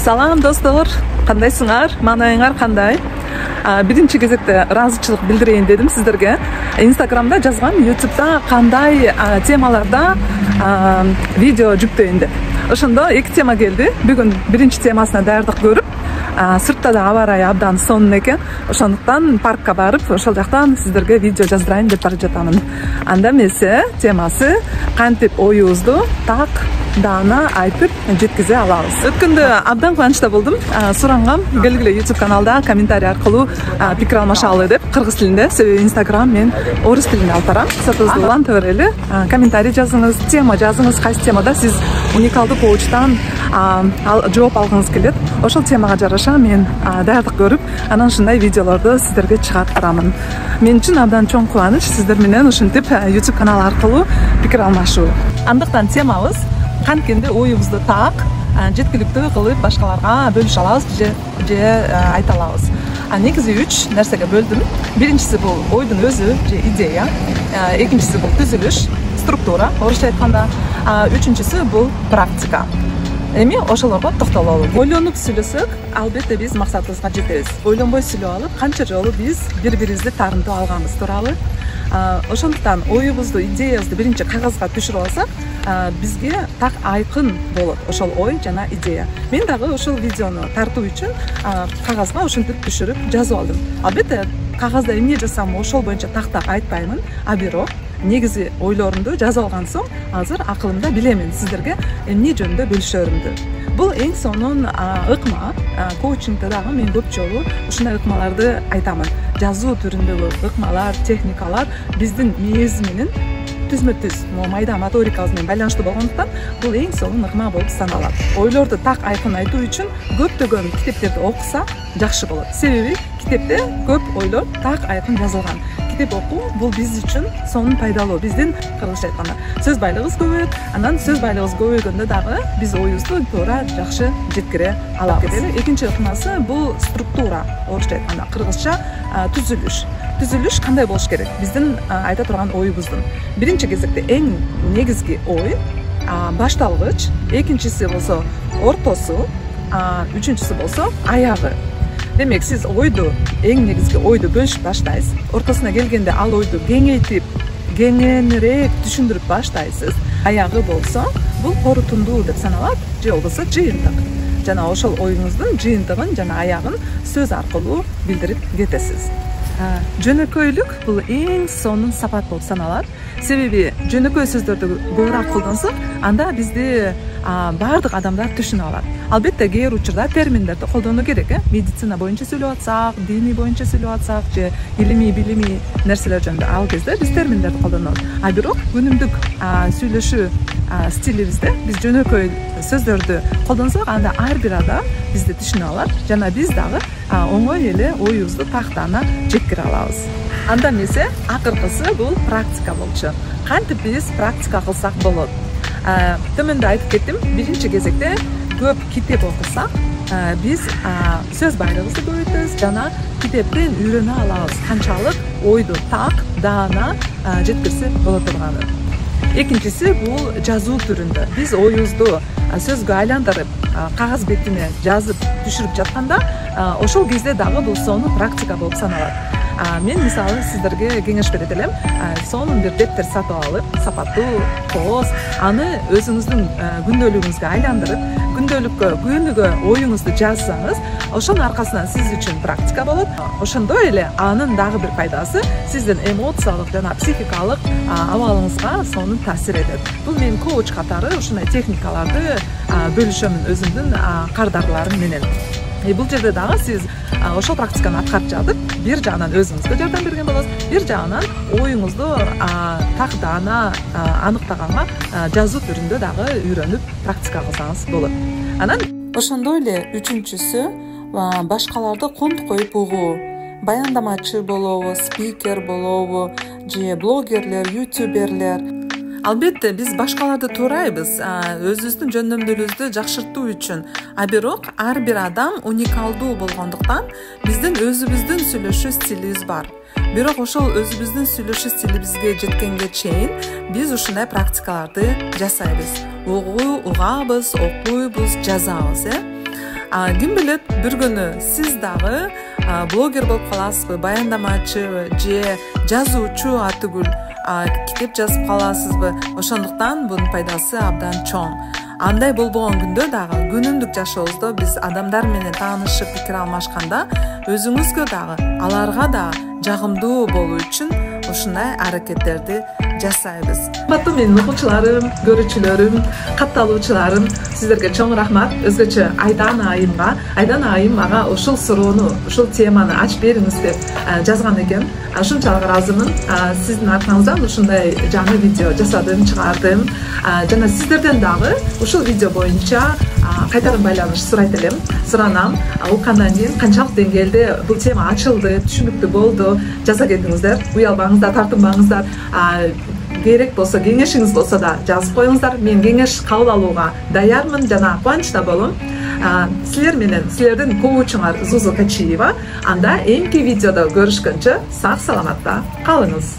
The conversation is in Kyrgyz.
Салам достор, кандайсыңар? Маанайыңар кандай? Биринчи кезекте ыраазычылык билдирейин дедим сиздерге. Инстаграмда жазгам, YouTube'да кандай темаларда видео жүктөйүн деп. Ошондо эки тема келди. Бүгүн биринчи темасына даярдык көрүп, сыртта да аба ырайы абдан сонун экен. Ошондуктан паркка барып, ошол жактан сиздерге видео жаздырайын деп бара жатамын. Анда эмесе темасы кантип оюбузду так даана айтып жеткизе алабыз. Өткөндө абдан кубанычта болдум. Сурангам, келгиле YouTube каналда комментарий аркылуу пикир алмашалы деп кыргыз тилинде, себеби Instagram мен орус тилинде алып барам. Сатыбызды уланта берели. Комментарий жазыңыз, тема жазыңыз, кайсы темада сиз уникалдуу коучтан жооп алгыңыз келет. Ошол темага жараша мен даярдык көрүп, анан ушундай видеолорду сиздерге чыгарып барамын. Мен үчүн абдан чоң кубаныч сиздер менен ушинтип YouTube канал аркылуу пикир алмашуу. Андыктан темабыз канткенде оюбузду так жеткиликтүү кылып башкаларга бөлүшө алабыз же айта алабыз. Негизи 3 нерсеге бөлдүм. Биринчиси бул ойдун өзү же идея, экинчиси бул түзүлүш, структура, орусча айтканда, үчүнчүсү бул практика. Эми ошолорго токтололу. Ойлонуп сүйлөсөк, албетте биз максатыбызга жетебиз. Ойлонбой сүйлөп алып, канча жолу биз бири-бирибизди таарынтып алганбыз тууралуу. Ошондуктан оюбузду, идеябызды биринчи кагазга түшүрүп алсак, бизге так айкын болот ошол ой жана идея. Мен дагы ошол видеону тартуу үчүн кагазга ошентип түшүрүп жазып алдым. Албетте кагазда эмне жазсам ошол боюнча так айтпаймын, а бирок негизи ойлорумду жазып алган соң азыр акылымда билемин сиздерге эмне жөнүндө бөлүшөрүмдү. Бул эң сонун ыкма. Коучингде дагы мен көп жолу ушундай ыкмаларды айтамын. Жазуу түрүндөгү ыкмалар, техникалар биздин мээбиз менен түзмө-түз, майда моторикабыз менен байланыштуу болгондуктан бул эң сонун ыкма болуп саналат. Ойлорду так айкын айтуу үчүн көптөгөн китептерди окуса жакшы болот. Себеби китепте көп ойлор так айкын жазылган. Китеп окуу бул биз үчүн сонун пайдалуу. Биздин кыргызча айтканда сөз байлыгыбыз көбөйөт. Анан сөз байлыгыбыз көбөйгөндө дагы биз оюбузду туура жакшы жеткире алабыз. Экинчи ыкмасы бул структура, орусча айтканда, кыргызча түзүлүш. Түзүлүш кандай болуш керек? Биздин айта турган оюбуздун биринчи кезекте эң негизги ой, башталгыч, экинчиси болсо ортосу, үчүнчүсү болсо аягы. Демек, сиз ойду, эң негизги ойду бөлүшүп баштайсыз. Ортосуна келгенде ал ойду кеңейтип, кеңенирээк түшүндүрүп баштайсыз. Аягы болсо, бул корутундуу деп саналат, же болбосо жыйынтык. Жана ошол оюңуздун жыйынтыгын жана аягын сөз аркылуу билдирип кетесиз. Жөнөкөйлүк бул эң сонун сапат болуп саналат. Себеби жөнөкөй сөздөрдү көбүрөөк колдонсок, анда бизди баардык адамдар түшүнүп алат. Албетте кээ бир учурда терминдерди колдонуу керек, медицина боюнча сүйлөп атсак, диний боюнча сүйлөп атсак, же илимий, билимий нерселер жөнүндө ал кезде биз терминдерди колдонобуз. А бирок күнүмдүк сүйлөшүү стилибизде биз жөнөкөй сөздөрдү колдонсок, анда ар бир адам бизди түшүнүп алат, жана биз дагы оңой эле оюбузду тактана жеткире алабыз. Анда эмесе, акыркысы бул практика болчу. Кантип биз практика кылсак болот? Төмөндө айтып кеттим, биринчи кезекте көп китеп окусак, биз сөз байлыгыбызды көбөйтөбүз жана китептен үйрөнө алабыз канчалык ойду так, даана жеткирсе боло турганын. Экинчиси бул жазуу түрүндө. Биз оюбузду сөзгө айландырып, кагаз бетине жазып түшүрүп жатканда, ошол кезде дагы бул сонун практика болуп саналат. Мен мисалы сиздерге кеңеш берет элем. Сонун бир дептер сатып алып, сапаттуу, тоз, аны өзүңүздүн күндөлүгүңүзгө айландырып, күнүгө оюңузду жазсаңыз, ошонун аркасынан сиз үчүн практика болот. Ошондой эле анын дагы бир пайдасы сиздин эмоциялык жана психикалык абалыңызга сонун таасир этет. Бул мен коуч катары ушундай техникаларды бөлүшөмүн өзүмдүн кардарларым менен. Бул жерде дагы сиз ошол практиканы аткарып жатып, бир жагынан өзүңүзгө жардам берген болосуз, бир жагынан оюңузду так даана аныктаганга жазуу түрүндө дагы үйрөнүп практика кылсаңыз болот. Анан ошондой эле үчүнчүсү башкаларды конт коюп угуу. Баяндамачы болобу, спикер болобу, же блогерлер, ютуберлер. Албетте биз башкаларды туурайбыз, өзүбүздүн жөндөмдүүлүгүбүздү жакшыртуу үчүн. А бирок ар бир адам уникалдуу болгондуктан биздин өзүбүздүн сүйлөшүү стилибиз бар. Бирок ошол өзүбүздүн сүйлөшүү стилибизге жеткенге чейин биз ушундай практикаларды жасайбыз. Угабыз, окуйбуз, жазабыз, Ким билет, бир күнү сиз дагы блогер болуп каласызбы, баяндамачы же жазуучу атүгүл китеп жазып каласызбы? Ошондуктан бунун пайдасы абдан чоң. Андай болбогон күндө дагы күнүмдүк жашообузда биз адамдар менен таанышып пикир алмашканда өзүңүзгө дагы аларга да жагымдуу болуу үчүн ушундай аракеттерди жасайбыз. Кымбаттуу менин окуучуларым, көрүүчүлөрүм, катталуучуларым, сиздерге чоң рахмат. Өзгөчө Айдан айым мага ушул суроону, ушул теманы ачып бериңиз деп жазган экен. Ушунчалык ыраазымын. Сиздин аркаңыздан ушундай жаңы видео жасадым, чыгардым. Жана сиздерден дагы ушул видео боюнча кайтадан байланыш сурайт элем. Суранам, уккандан кийин канчалык деңгээлде бул тема ачылды, түшүнүктүү болду, жаза кетиңиздер. Уялбаңыздар, тартынбаңыздар. Керек болсо, кеңешиңиз болсо да жазып коюңуздар. Мен кеңеш кабыл алууга даярмын жана кубанычта болом. Силердин коучуңар Зузу Качиева. Анда эмки видеодо көрүшкөнчө сак саламатта калыңыз.